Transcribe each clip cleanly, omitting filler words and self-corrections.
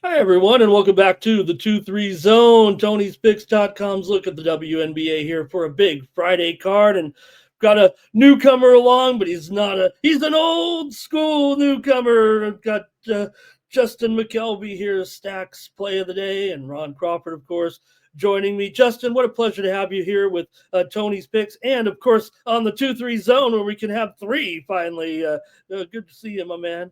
Hi, everyone, and welcome back to the 2-3 Zone. Tony'sPicks.com's look at the WNBA here for a big Friday card. And got a newcomer along, but he's an old school newcomer. I've got Justin Mcelvy here, Stacks Play of the Day, and Ron Crawford, of course, joining me. Justin, what a pleasure to have you here with Tony's Picks, and, of course, on the 2-3 Zone where we can have three finally. Good to see you, my man.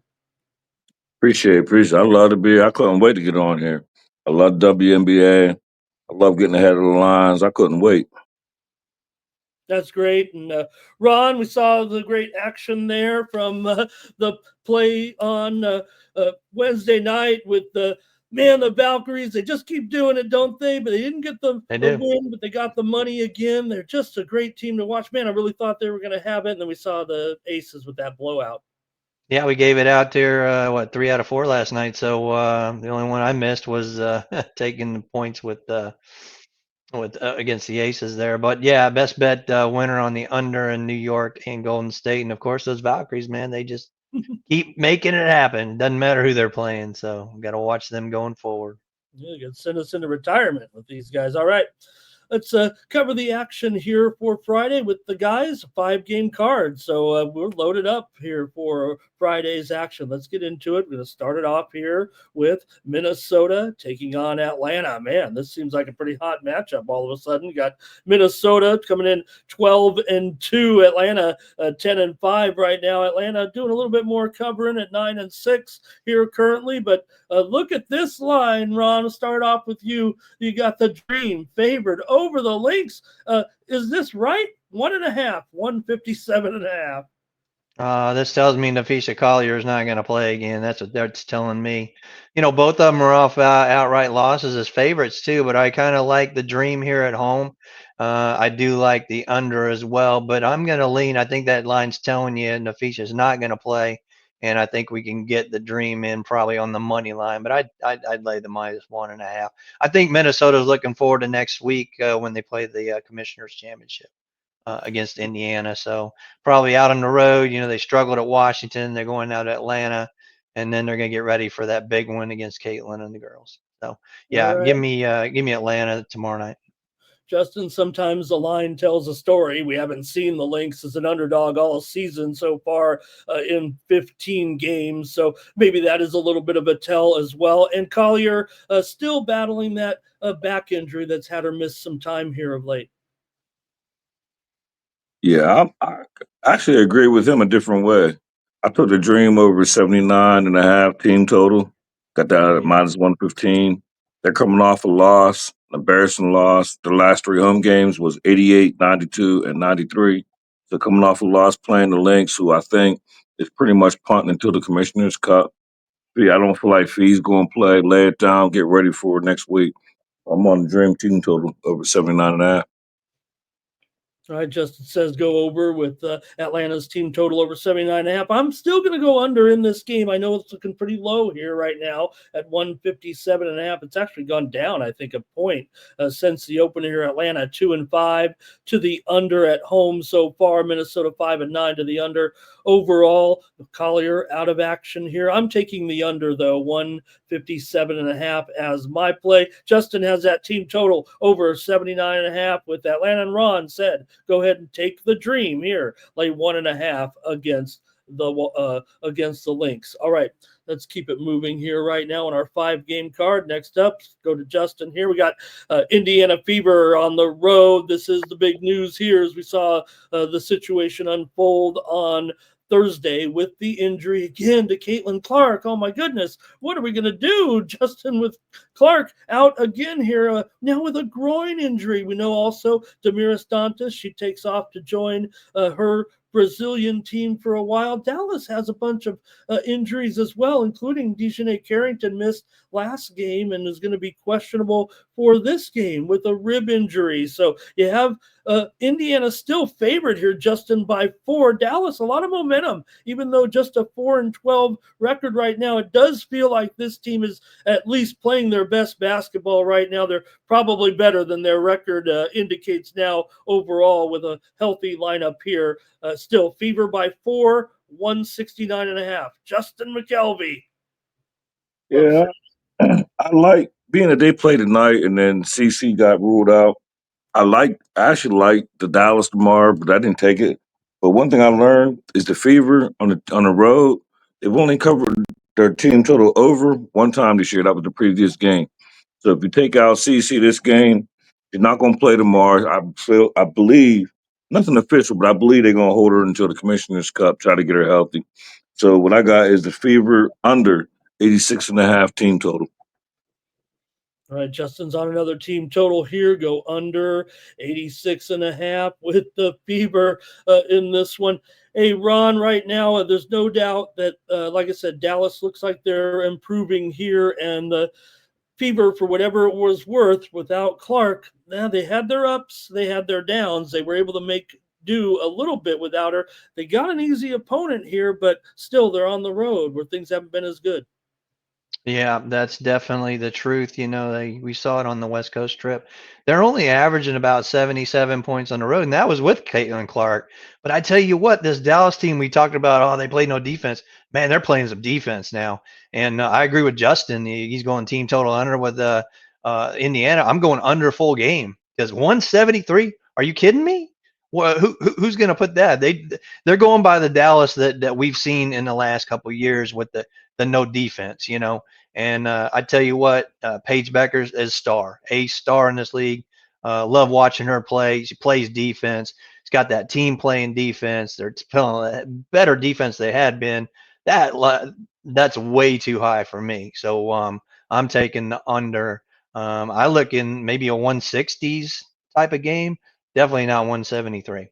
Appreciate it. I love to be here. I couldn't wait to get on here. I love WNBA. I love getting ahead of the lines. I couldn't wait. That's great. And Ron, we saw the great action there from the play on Wednesday night with the Valkyries. They just keep doing it, don't they? But they didn't get They the do. win, but they got the money again. They're just a great team to watch. Man, I really thought they were going to have it. And then we saw the Aces with that blowout. Yeah, we gave it out there, 3 out of 4 last night. So the only one I missed was taking the points with against the Aces there. But yeah, best bet winner on the under in New York and Golden State, and of course those Valkyries, man, they just keep making it happen. Doesn't matter who they're playing. So got to watch them going forward. Yeah, you can send us into retirement with these guys. All right. Let's cover the action here for Friday with the guys, 5-game card. So we're loaded up here for Friday's action. Let's get into it. We're going to start it off here with Minnesota taking on Atlanta. Man, this seems like a pretty hot matchup all of a sudden. You got Minnesota coming in 12-2, Atlanta 10-5 right now. Atlanta doing a little bit more covering at 9-6 here currently. But look at this line, Ron. I'll start off with you. You got the Dream favored over the Lynx. Is this right? 1.5, 157.5. This tells me Nafisha Collier is not going to play again. That's what that's telling me. Both of them are off outright losses as favorites too. But I kind of like the Dream here at home. I do like the under as well. But I'm going to lean. I think that line's telling you Nafisha's not going to play, and I think we can get the Dream in probably on the money line. But I'd lay the -1.5. I think Minnesota's looking forward to next week when they play the Commissioners Championship against Indiana. So probably out on the road. They struggled at Washington. They're going out to Atlanta, and then they're going to get ready for that big one against Caitlin and the girls. So All yeah, right. give me Atlanta tomorrow night. Justin, sometimes the line tells a story. We haven't seen the Lynx as an underdog all season so far in 15 games. So maybe that is a little bit of a tell as well. And Collier still battling that back injury that's had her miss some time here of late. Yeah, I actually agree with him a different way. I took the Dream over 79.5 team total. Got that at Mhm. -115. They're coming off a loss, an embarrassing loss. The last three home games was 88, 92, and 93. So coming off a loss playing the Lynx, who I think is pretty much punting until the Commissioner's Cup. Yeah, I don't feel like Fee's going to play. Lay it down. Get ready for next week. I'm on the Dream team total over 79.5. All right, Justin says go over with Atlanta's team total over 79.5. I'm still going to go under in this game. I know it's looking pretty low here right now at 157.5. It's actually gone down, I think, a point since the opener here. Atlanta 2-5 to the under at home so far. Minnesota 5-9 to the under overall. Collier out of action here. I'm taking the under though, 157.5 as my play. Justin has that team total over 79.5 with Atlanta, and Ron said go ahead and take the Dream here, lay 1.5 against the Lynx. All right, let's keep it moving here right now on our 5-game card. Next up, go to Justin here. We got Indiana Fever on the road. This is the big news here as we saw the situation unfold on Thursday with the injury again to Caitlin Clark. Oh my goodness, what are we going to do, Justin, with Clark out again here now with a groin injury? We know also Damiris Dantas, she takes off to join her Brazilian team for a while. Dallas has a bunch of injuries as well, including Dejanay Carrington missed last game and is going to be questionable for this game with a rib injury. So you have Indiana still favored here, Justin, by 4. Dallas, a lot of momentum, even though just a 4-12 record right now. It does feel like this team is at least playing their best basketball right now. They're probably better than their record indicates now overall with a healthy lineup here. Still, Fever by 4, 169.5. Justin McKelvey. Well Yeah, said. I like being that they played tonight and then CC got ruled out. I actually like the Dallas tomorrow, but I didn't take it. But one thing I learned is the Fever on the road. They've only covered their team total over one time this year. That was the previous game. So if you take out CC this game, they're not going to play tomorrow. I believe nothing official, but I believe they're going to hold her until the Commissioner's Cup, try to get her healthy. So what I got is the Fever under 86.5 team total. All right, Justin's on another team total here. Go under 86.5 with the Fever in this one. Hey, Ron, right now, there's no doubt that, like I said, Dallas looks like they're improving here. And the Fever, for whatever it was worth, without Clark, now they had their ups, they had their downs. They were able to make do a little bit without her. They got an easy opponent here, but still they're on the road where things haven't been as good. Yeah, that's definitely the truth. We saw it on the West Coast trip. They're only averaging about 77 points on the road, and that was with Caitlin Clark. But I tell you what, this Dallas team we talked about, oh, they played no defense. Man, they're playing some defense now. And I agree with Justin. He's going team total under with Indiana. I'm going under full game because 173. Are you kidding me? Well, who's going to put that? They're going by the Dallas that we've seen in the last couple of years with the no defense. And I tell you what, Paige Beckers is a star in this league. Love watching her play. She plays defense. She's got that team playing defense. They're playing better defense they had been. That's way too high for me. So I'm taking the under. I look in maybe a 160s type of game. Definitely not 173.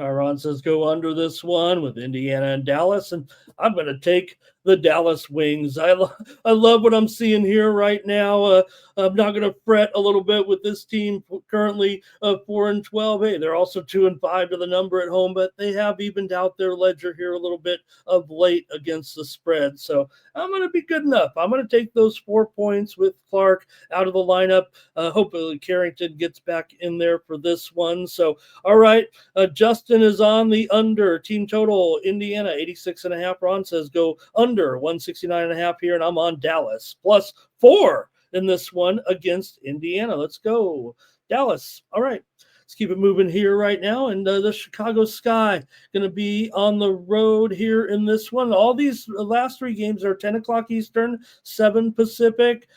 Ron says go under this one with Indiana and Dallas, and I'm going to take the Dallas Wings. I love what I'm seeing here right now. I'm not going to fret a little bit with this team currently 4-12. Hey, they're also 2-5 to the number at home, but they have evened out their ledger here a little bit of late against the spread. So I'm going to be good enough. I'm going to take those 4 points with Clark out of the lineup. Hopefully Carrington gets back in there for this one. So, all right, Justin is on the under. Team total, Indiana, 86.5. Ron says go under 169.5 here, and I'm on Dallas. Plus 4 in this one against Indiana. Let's go, Dallas. All right. Let's keep it moving here right now. And the Chicago Sky going to be on the road here in this one. All these last 3 games are 10 o'clock Eastern, 7 Pacific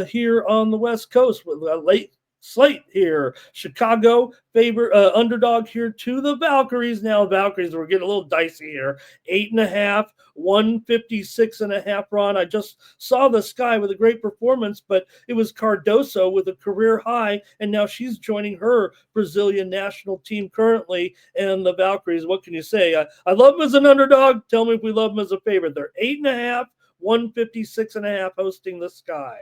here on the West Coast with a late slate here. Chicago favor underdog here to the Valkyries. Now Valkyries, we're getting a little dicey here. 8.5, 156.5. Ron, I just saw the Sky with a great performance, but it was Cardoso with a career high, and now she's joining her Brazilian national team currently. And the Valkyries, what can you say? I love them as an underdog. Tell me if we love them as a favorite. They're 8.5, 156.5 hosting the Sky.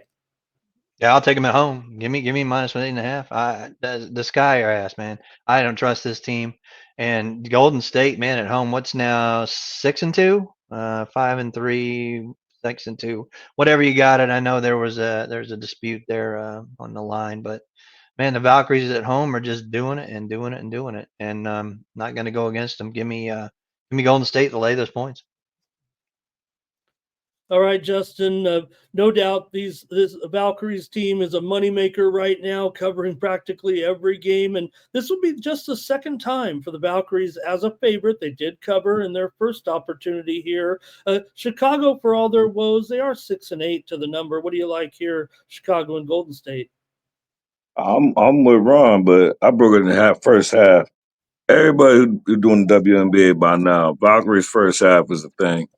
Yeah, I'll take them at home. Give me minus 1.5. The Sky are ass, man. I don't trust this team. And Golden State, man, at home. What's now 6-2, 5-3, 6-2, whatever you got it. I know there's a dispute there on the line, but man, the Valkyries at home are just doing it and doing it and doing it, and not going to go against them. Give me Golden State to lay those points. All right, Justin. No doubt this Valkyries team is a moneymaker right now, covering practically every game. And this will be just the second time for the Valkyries as a favorite. They did cover in their first opportunity here. Chicago, for all their woes, they are 6-8 to the number. What do you like here, Chicago and Golden State? I'm with Ron, but I broke it in half. First half, everybody who's doing the WNBA by now, Valkyries first half is the thing.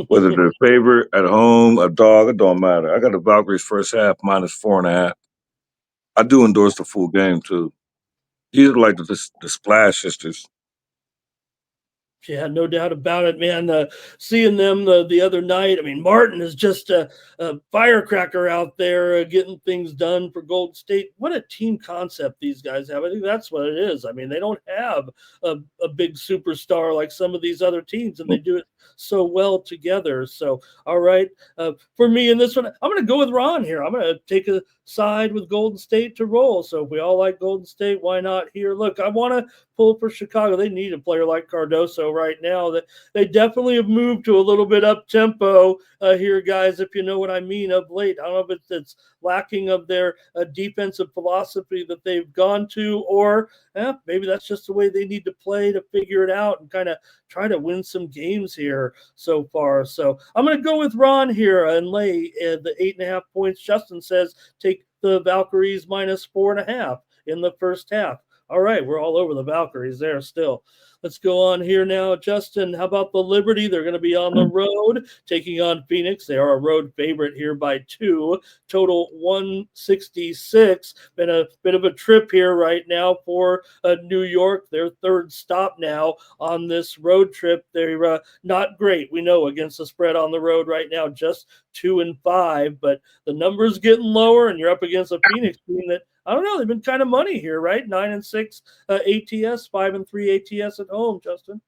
Whether they're favorite at home, a dog, it don't matter. I got the Valkyries first half minus 4.5. I do endorse the full game too. These are like the Splash Sisters. Yeah, no doubt about it, man. Seeing them the other night, I mean, Martin is just a firecracker out there getting things done for Golden State. What a team concept these guys have. I think that's what it is. I mean, they don't have a big superstar like some of these other teams, and they do it so well together. So, all right, for me in this one, I'm going to go with Ron here. I'm going to take a side with Golden State to roll. So if we all like Golden State, why not here? Look, I want to pull for Chicago. They need a player like Cardoso right now. That they definitely have moved to a little bit up tempo here, guys. If you know what I mean, of late, I don't know if it's lacking of their defensive philosophy that they've gone to, or maybe that's just the way they need to play to figure it out and kind of try to win some games here so far. So I'm going to go with Ron here and lay the 8.5 points. Justin says take the Valkyries minus 4.5 in the first half. All right, we're all over the Valkyries there still. Let's go on here now. Justin, how about the Liberty? They're going to be on the road taking on Phoenix. They are a road favorite here by 2. Total 166. Been a bit of a trip here right now for New York. Their third stop now on this road trip. They're not great, we know, against the spread on the road right now, just 2-5. But the numbers getting lower, and you're up against a Phoenix team that, I don't know, they've been kind of money here, right? 9-6 ATS, 5-3 ATS at home, Justin.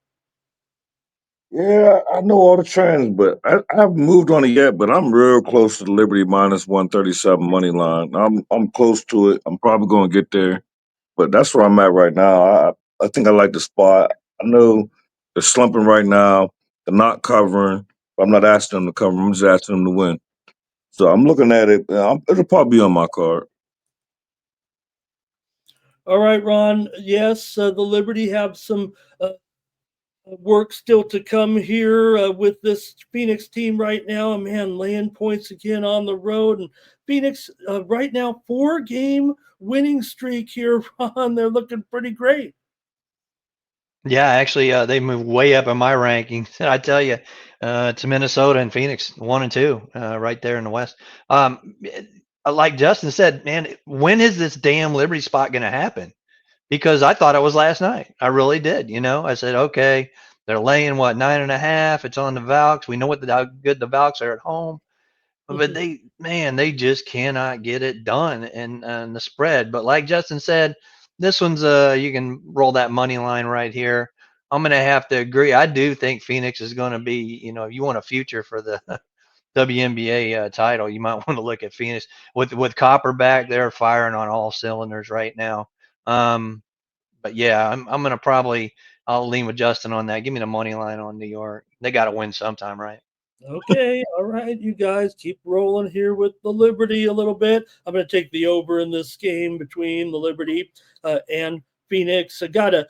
Yeah, I know all the trends, but I haven't moved on it yet. But I'm real close to the Liberty minus 137 money line. I'm close to it. I'm probably going to get there, but that's where I'm at right now. I think I like the spot. I know they're slumping right now. They're not covering. I'm not asking them to cover. I'm just asking them to win. So I'm looking at it. It'll probably be on my card. All right, Ron. Yes, the Liberty have some work still to come here with this Phoenix team right now. Man, laying points again on the road. And Phoenix right now, 4-game winning streak here, Ron. They're looking pretty great. Yeah, actually, they moved way up in my rankings. I tell you, to Minnesota and Phoenix, 1 and 2, right there in the West. Like Justin said, man, when is this damn Liberty spot going to happen? Because I thought it was last night. I really did. I said, okay, they're laying what, 9.5. It's on the Valks. We know how good the Valks are at home, but they just cannot get it done and the spread. But like Justin said, this one's you can roll that money line right here. I'm gonna have to agree. I do think Phoenix is going to be, if you want a future for the WNBA title, you might want to look at Phoenix with Copper back. They're firing on all cylinders right now. But yeah, I'm gonna probably I'll lean with Justin on that. Give me the money line on New York. They got to win sometime, right? Okay, all right, you guys keep rolling here with the Liberty a little bit. I'm going to take the over in this game between the Liberty and Phoenix. I got a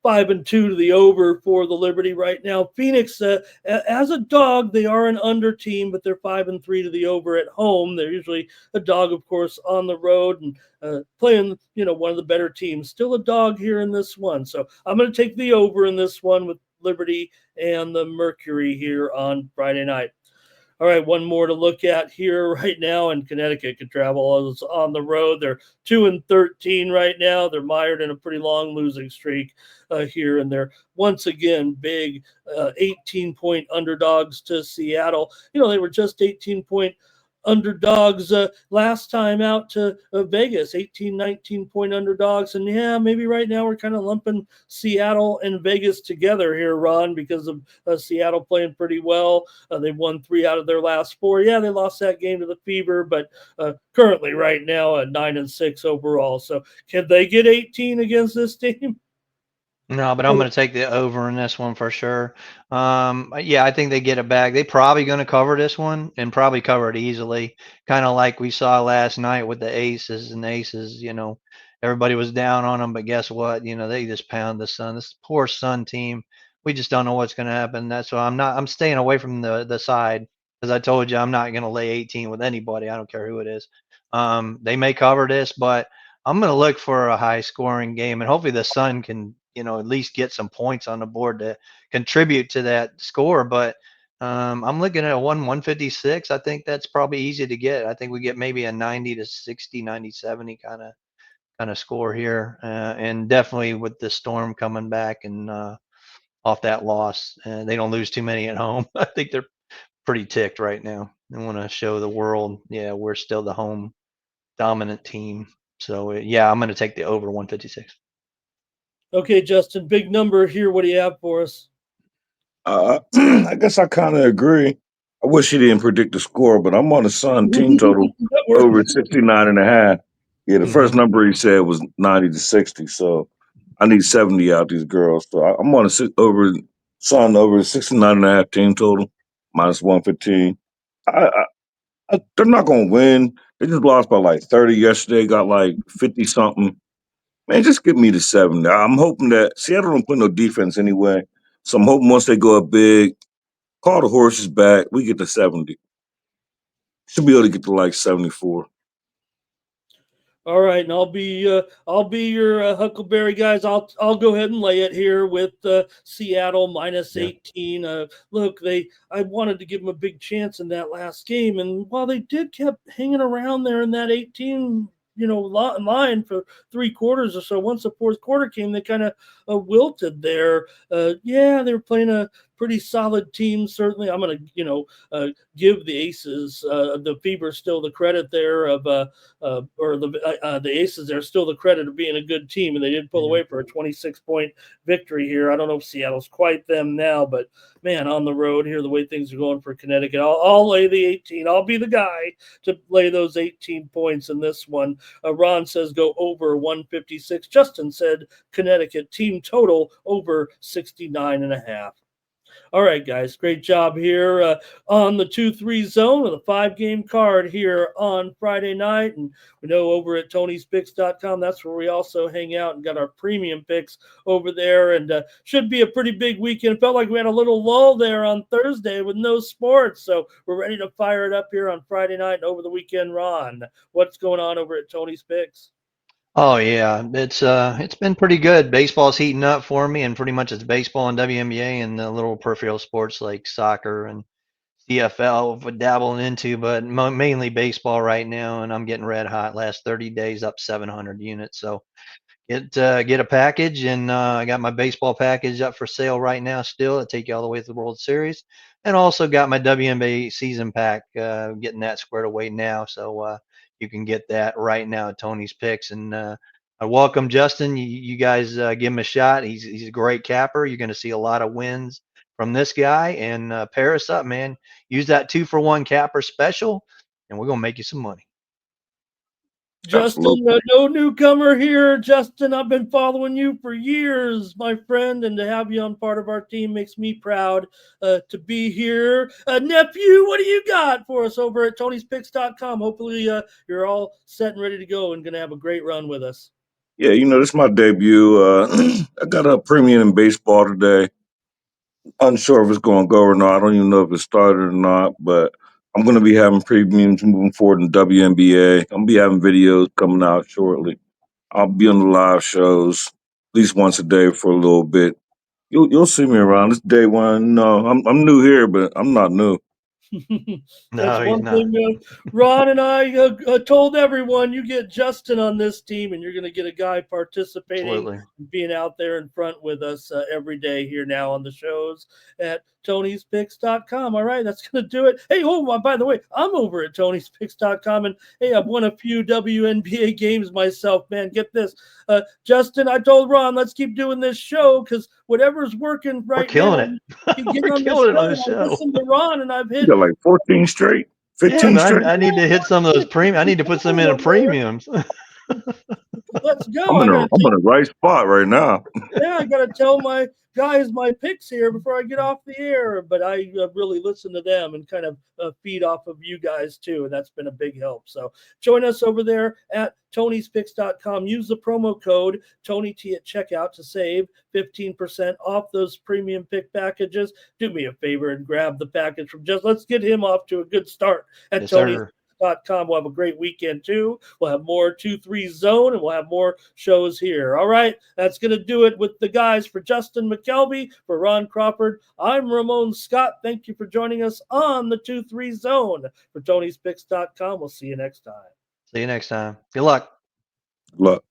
5-2 to the over for the Liberty right now. Phoenix, as a dog, they are an under team, but they're 5-3 to the over at home. They're usually a dog, of course, on the road and playing, one of the better teams. Still a dog here in this one. So I'm going to take the over in this one with Liberty and the Mercury here on Friday night. All right, one more to look at here right now, and Connecticut can travel on the road. They're 2-13 right now. They're mired in a pretty long losing streak here, and they're once again big 18-point underdogs to Seattle. They were just 18-point underdogs last time out to Vegas, 18, 19-point underdogs. And yeah, maybe right now we're kind of lumping Seattle and Vegas together here, Ron, because of Seattle playing pretty well. They've won 3 out of their last 4. Yeah, they lost that game to the Fever, but currently right now at 9-6 overall. So can they get 18 against this team? No, but I'm going to take the over in this one for sure. Yeah, I think they get it back. They probably going to cover this one and probably cover it easily, kind of like we saw last night with the Aces and Aces. Everybody was down on them, but guess what? They just pound the Sun. This poor Sun team. We just don't know what's going to happen. That's why I'm staying away from the side, because I told you I'm not going to lay 18 with anybody. I don't care who it is. They may cover this, but I'm going to look for a high scoring game, and hopefully the Sun can, at least get some points on the board to contribute to that score. But I'm looking at a 156. I think that's probably easy to get. I think we get maybe a 90 to 60, 90, 70 kind of score here. And definitely with the Storm coming back and off that loss, they don't lose too many at home. I think they're pretty ticked right now. They want to show the world, yeah, we're still the home dominant team. So yeah, I'm going to take the over 156. Okay, Justin, big number here. What do you have for us? I guess I kind of agree. I wish he didn't predict the score, but I'm on the Sun team total over 69.5. Yeah, the first number he said was 90 to 60, so I need 70 out these girls. So I'm on to sit over Sun over 69.5 team total, minus 115. They're not going to win. They just lost by like 30 yesterday, got like 50 something. Man, just give me the 7. I'm hoping that Seattle don't play no defense anyway. So I'm hoping once they go up big, call the horses back, we get to 70. Should be able to get to like 74. All right, and I'll be your Huckleberry guys. I'll go ahead and lay it here with Seattle minus Yeah. 18. Look, I wanted to give them a big chance in that last game, and while they did kept hanging around there in that 18 line for 3 quarters or so, once the fourth quarter came, they kind of wilted there. Yeah, they were playing a pretty solid team. Certainly, I'm going to give the Aces the Fever still the credit there of or the Aces there still the credit of being a good team, and they did pull away for a 26-point victory here. I don't know if Seattle's quite them now, but man, on the road here, the way things are going for Connecticut, I'll lay the 18. I'll be the guy to lay those 18 points in this one. Ron says go over 156. Justin said Connecticut team total over 69.5. All right, guys, great job here on the 2-3 zone with a 5-game card here on Friday night. And we know over at Tony'sPicks.com, that's where we also hang out and got our premium picks over there. And should be a pretty big weekend. It felt like we had a little lull there on Thursday with no sports. So we're ready to fire it up here on Friday night and over the weekend. Ron, what's going on over at Tony's Picks? Oh yeah, it's been pretty good. Baseball's heating up for me, and pretty much it's baseball and WNBA and the little peripheral sports like soccer and CFL for dabbling into, but mainly baseball right now. And I'm getting red hot. Last 30 days up 700 units. So get a package, and I got my baseball package up for sale right now. Still, it take you all the way to the World Series, and also got my WNBA season pack. Getting that squared away now, so you can get that right now at Tony's Picks. And I welcome Justin. You guys give him a shot. He's a great capper. You're going to see a lot of wins from this guy, and pair us up, man. Use that 2-for-1 capper special, and we're gonna make you some money. Justin, no newcomer here. Justin, I've been following you for years, my friend, and to have you on part of our team makes me proud to be here. Nephew, what do you got for us over at Tony'sPicks.com? Hopefully, you're all set and ready to go and going to have a great run with us. Yeah, this is my debut. I got a premium in baseball today. Unsure if it's going to go or not. I don't even know if it started or not, but I'm going to be having premiums moving forward in WNBA. I'm going to be having videos coming out shortly. I'll be on the live shows at least once a day for a little bit. You'll see me around. It's day one. No, I'm new here, but I'm not new. That's No, he's one not. thing Ron and I told everyone, you get Justin on this team and you're going to get a guy participating Absolutely. and being out there in front with us every day here now on the shows at Tony'sPicks.com. All right, that's going to do it. Hey, by the way, I'm over at Tony'sPicks.com, and hey, I've won a few WNBA games myself, man. Get this. Justin, I told Ron, let's keep doing this show because whatever's working We're right killing now, it. you get We're on the killing it show. on the I show. listened to Ron, and I've You hit got like 14 straight, Yeah, 15 man. straight. I need to hit some of those premium. I need to put some in a premiums. Let's go. I'm I in got to I'm in tell. the right spot right now. Yeah, I got to tell my guys my picks here before I get off the air. But I really listen to them and kind of feed off of you guys too, and that's been a big help. So join us over there at Tony'sPicks.com. Use the promo code TonyT at checkout to save 15% off those premium pick packages. Do me a favor and grab the package from just. Let's get him off to a good start at Yes, Tony's. sir. We'll have a great weekend too. We'll have more 2-3 zone and we'll have more shows here. All right, that's going to do it with the guys. For Justin Mcelvy, for Ron Crawford, I'm Ramon Scott. Thank you for joining us on the 2-3 zone. For Tony'sPicks.com, we'll see you next time. See you next time. Good luck. Look.